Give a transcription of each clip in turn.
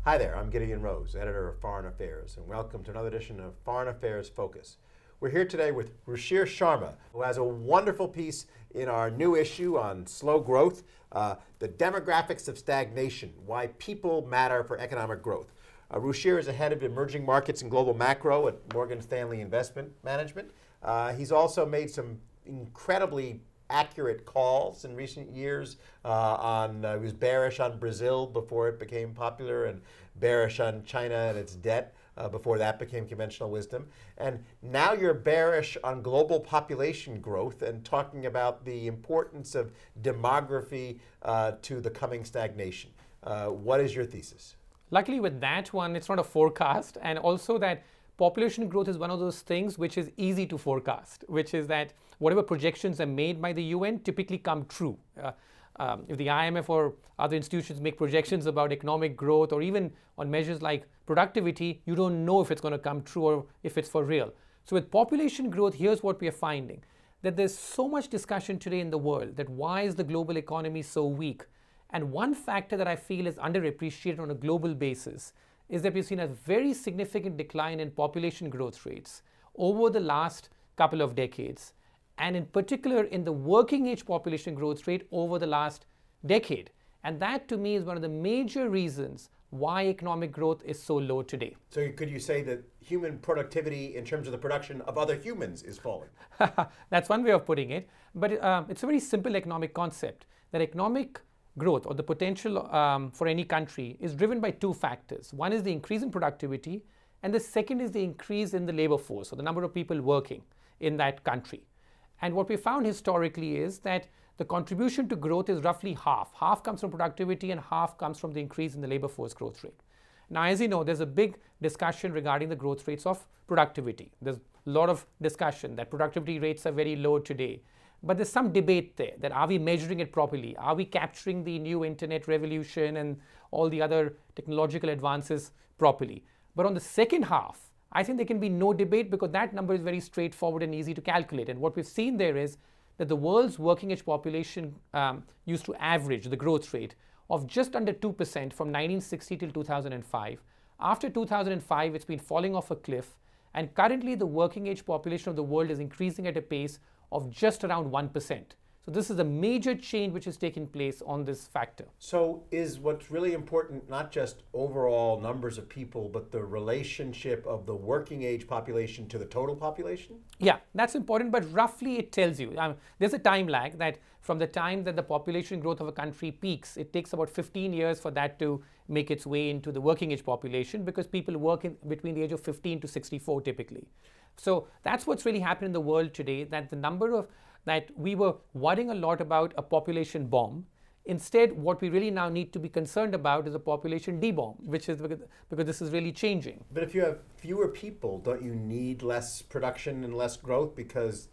Hi there, I'm Gideon Rose, editor of Foreign Affairs, and welcome to another edition of Foreign Affairs Focus. We're here today with Ruchir Sharma, who has a wonderful piece in our new issue on slow growth, the demographics of stagnation, why people matter for economic growth. Ruchir is the head of emerging markets and global macro at Morgan Stanley Investment Management. He's also made some incredibly accurate calls in recent years he was bearish on Brazil before it became popular and bearish on China and its debt before that became conventional wisdom. And now you're bearish on global population growth and talking about the importance of demography to the coming stagnation. What is your thesis? Luckily with that one, it's not a forecast, and also that population growth is one of those things which is easy to forecast, which is that whatever projections are made by the UN typically come true. If the IMF or other institutions make projections about economic growth or even on measures like productivity, you don't know if it's going to come true or if it's for real. So with population growth, here's what we are finding, that there's so much discussion today in the world that why is the global economy so weak? And one factor that I feel is underappreciated on a global basis is that we've seen a very significant decline in population growth rates over the last couple of decades, and in particular in the working age population growth rate over the last decade. And that to me is one of the major reasons why economic growth is so low today. So could you say that human productivity in terms of the production of other humans is falling? That's one way of putting it, but it's a very simple economic concept, that economic growth or the potential for any country is driven by two factors. One is the increase in productivity, and the second is the increase in the labor force, or the number of people working in that country. And what we found historically is that the contribution to growth is roughly half. Half comes from productivity and half comes from the increase in the labor force growth rate. Now, as you know, there's a big discussion regarding the growth rates of productivity. There's a lot of discussion that productivity rates are very low today. But there's some debate there that are we measuring it properly? Are we capturing the new internet revolution and all the other technological advances properly? But on the second half, I think there can be no debate because that number is very straightforward and easy to calculate. And what we've seen there is that the world's working age population used to average the growth rate of just under 2% from 1960 till 2005. After 2005, it's been falling off a cliff. And currently, the working age population of the world is increasing at a pace of just around 1%. So this is a major change which is taking place on this factor. So is what's really important not just overall numbers of people, but the relationship of the working age population to the total population? Yeah, that's important, but roughly it tells you. There's a time lag that from the time that the population growth of a country peaks, it takes about 15 years for that to make its way into the working age population because people work in between the age of 15 to 64 typically. So that's what's really happened in the world today, that the number of that we were worrying a lot about a population bomb. Instead, what we really now need to be concerned about is a population de-bomb, which is because this is really changing. But if you have fewer people, don't you need less production and less growth? Because,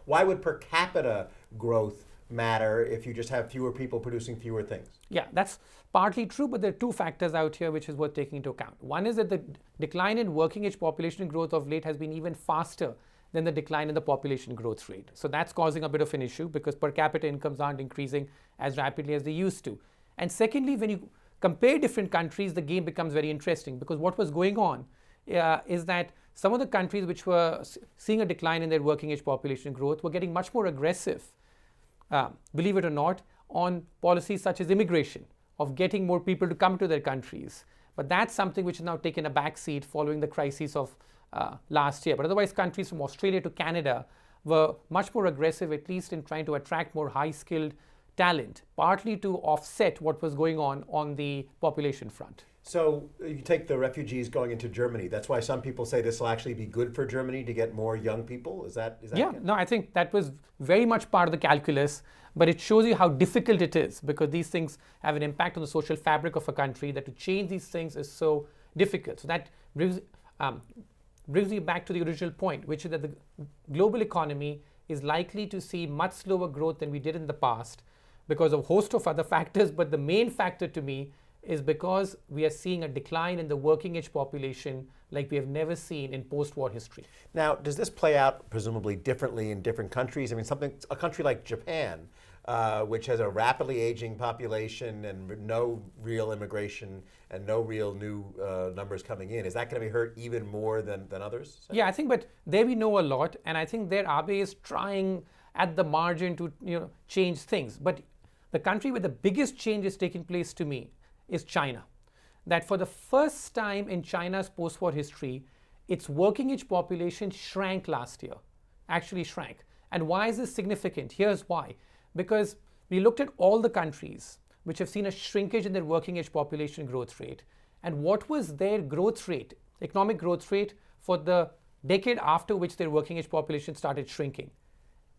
why would per capita growth matter if you just have fewer people producing fewer things? Yeah, that's partly true, but there are two factors out here which is worth taking into account. One is that the decline in working age population growth of late has been even faster than the decline in the population growth rate. So that's causing a bit of an issue because per capita incomes aren't increasing as rapidly as they used to. And secondly, when you compare different countries, the game becomes very interesting because what was going on is that some of the countries which were seeing a decline in their working age population growth were getting much more aggressive, believe it or not, on policies such as immigration, of getting more people to come to their countries. But that's something which has now taken a backseat following the crisis of last year. But otherwise, countries from Australia to Canada were much more aggressive, at least in trying to attract more high-skilled talent, partly to offset what was going on the population front. So you take the refugees going into Germany. That's why some people say this will actually be good for Germany to get more young people. Is that Yeah, good? No, I think that was very much part of the calculus, but it shows you how difficult it is because these things have an impact on the social fabric of a country, that to change these things is so difficult. So that brings you back to the original point, which is that the global economy is likely to see much slower growth than we did in the past because of a host of other factors. But the main factor to me is because we are seeing a decline in the working age population like we have never seen in post-war history. Now, does this play out presumably differently in different countries? I mean, a country like Japan which has a rapidly aging population and no real immigration and no real new numbers coming in, is that going to be hurt even more than others? Yeah, I think, but there we know a lot, and I think their RBA is trying at the margin to change things. But the country where the biggest change is taking place to me is China. That for the first time in China's post-war history, its working age population shrank last year, actually shrank. And why is this significant? Here's why. Because we looked at all the countries which have seen a shrinkage in their working age population growth rate. And what was their growth rate, economic growth rate, for the decade after which their working age population started shrinking?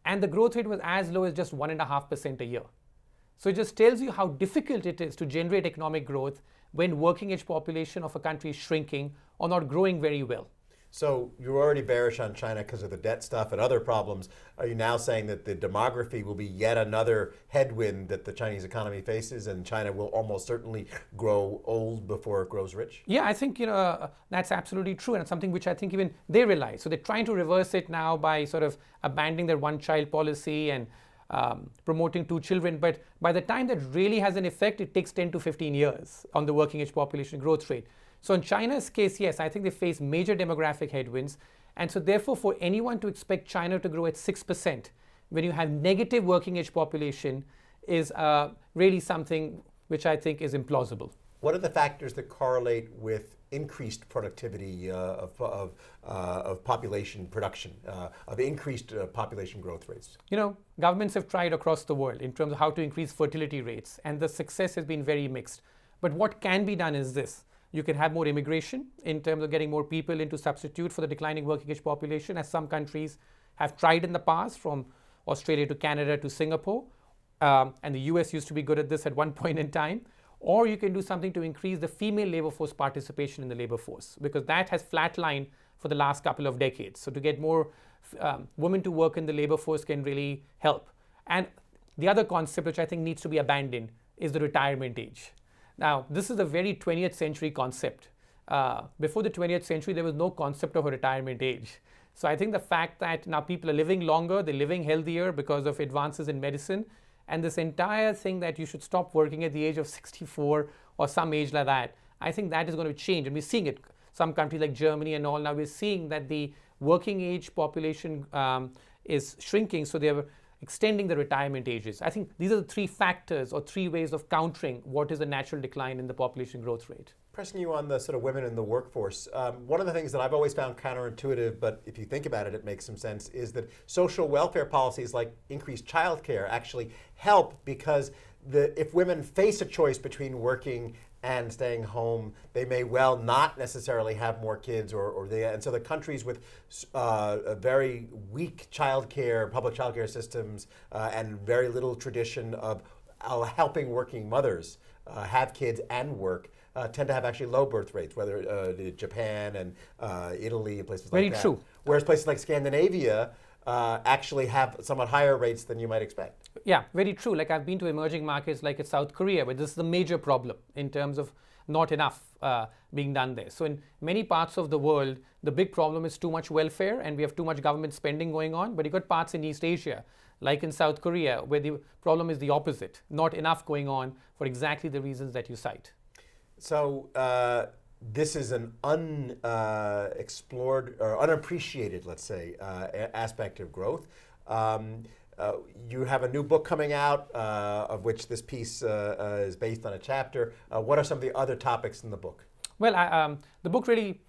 And the growth rate was as low as just 1.5% a year. So it just tells you how difficult it is to generate economic growth when working age population of a country is shrinking or not growing very well. So you're already bearish on China because of the debt stuff and other problems. Are you now saying that the demography will be yet another headwind that the Chinese economy faces, and China will almost certainly grow old before it grows rich? Yeah, I think that's absolutely true, and it's something which I think even they realize. So they're trying to reverse it now by sort of abandoning their one-child policy and promoting 2 children. But by the time that really has an effect, it takes 10 to 15 years on the working age population growth rate. So in China's case, yes, I think they face major demographic headwinds. And so therefore, for anyone to expect China to grow at 6% when you have negative working age population is really something which I think is implausible. What are the factors that correlate with increased productivity of population production, of increased population growth rates? Governments have tried across the world in terms of how to increase fertility rates, and the success has been very mixed. But what can be done is this. You can have more immigration in terms of getting more people in to substitute for the declining working age population, as some countries have tried in the past, from Australia to Canada to Singapore. And the US used to be good at this at one point in time. Or you can do something to increase the female labor force participation in the labor force, because that has flatlined for the last couple of decades. So to get more women to work in the labor force can really help. And the other concept which I think needs to be abandoned is the retirement age. Now, this is a very 20th century concept. Before the 20th century, there was no concept of a retirement age. So I think the fact that now people are living longer, they're living healthier because of advances in medicine, and this entire thing that you should stop working at the age of 64 or some age like that, I think that is going to change. And we're seeing it. Some countries like Germany and all, now we're seeing that the working age population is shrinking, so they're extending the retirement ages. I think these are the 3 factors or 3 ways of countering what is a natural decline in the population growth rate. Pressing you on the sort of women in the workforce, one of the things that I've always found counterintuitive, but if you think about it, it makes some sense, is that social welfare policies like increased childcare actually help, because if women face a choice between working and staying home, they may well not necessarily have more kids, and so the countries with very weak public childcare systems, and very little tradition of helping working mothers have kids and work, tend to have actually low birth rates, whether Japan and Italy and places like that. Very true. Whereas places like Scandinavia actually have somewhat higher rates than you might expect. Yeah, very true. Like I've been to emerging markets like South Korea, where this is the major problem in terms of not enough being done there. So in many parts of the world, the big problem is too much welfare and we have too much government spending going on. But you've got parts in East Asia, like in South Korea, where the problem is the opposite, not enough going on for exactly the reasons that you cite. So this is an unexplored or unappreciated, let's say, aspect of growth. You have a new book coming out, of which this piece is based on a chapter. What are some of the other topics in the book? Well, the book really,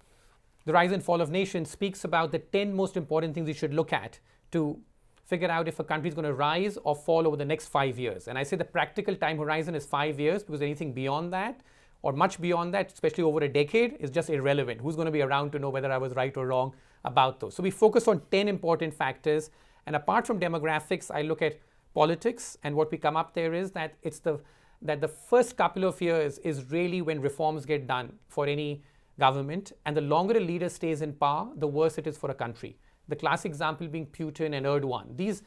The Rise and Fall of Nations, speaks about the 10 most important things you should look at to figure out if a country is going to rise or fall over the next 5 years. And I say the practical time horizon is 5 years, because anything beyond that, or much beyond that, especially over a decade, is just irrelevant. Who's going to be around to know whether I was right or wrong about those? So we focus on 10 important factors. And apart from demographics, I look at politics, and what we come up there is that the first couple of years is really when reforms get done for any government, and the longer a leader stays in power, the worse it is for a country. The classic example being Putin and Erdogan. These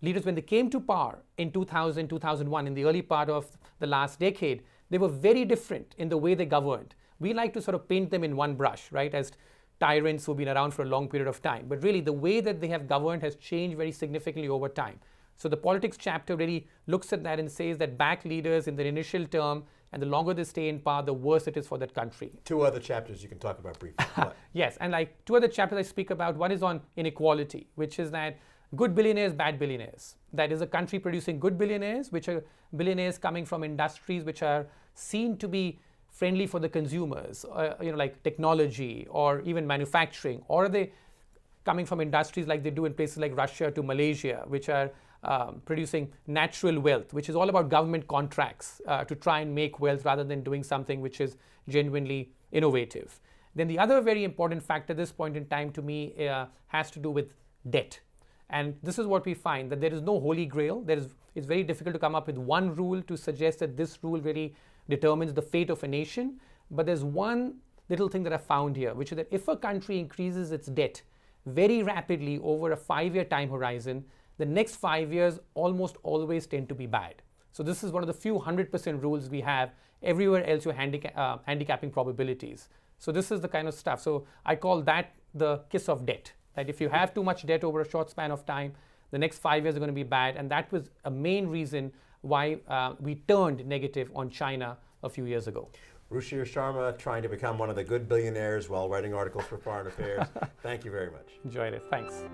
leaders, when they came to power in 2000, 2001, in the early part of the last decade, they were very different in the way they governed. We like to sort of paint them in one brush, right, as tyrants who've been around for a long period of time. But really, the way that they have governed has changed very significantly over time. So the politics chapter really looks at that and says that back leaders in their initial term, and the longer they stay in power, the worse it is for that country. Two other chapters you can talk about briefly. What? Yes, and like two other chapters I speak about, one is on inequality, which is that good billionaires, bad billionaires. That is a country producing good billionaires, which are billionaires coming from industries which are seen to be friendly for the consumers, like technology or even manufacturing, or are they coming from industries like they do in places like Russia to Malaysia, which are producing natural wealth, which is all about government contracts to try and make wealth rather than doing something which is genuinely innovative. Then the other very important factor at this point in time to me has to do with debt. And this is what we find, that there is no holy grail. It's very difficult to come up with one rule to suggest that this rule really determines the fate of a nation. But there's one little thing that I found here, which is that if a country increases its debt very rapidly over a 5-year time horizon, the next 5 years almost always tend to be bad. So this is one of the few 100% rules we have. Everywhere else you're handicapping probabilities. So this is the kind of stuff. So I call that the kiss of debt. That if you have too much debt over a short span of time, the next 5 years are going to be bad. And that was a main reason why we turned negative on China a few years ago. Ruchir Sharma trying to become one of the good billionaires while writing articles for Foreign Affairs. Thank you very much. Enjoyed it. Thanks.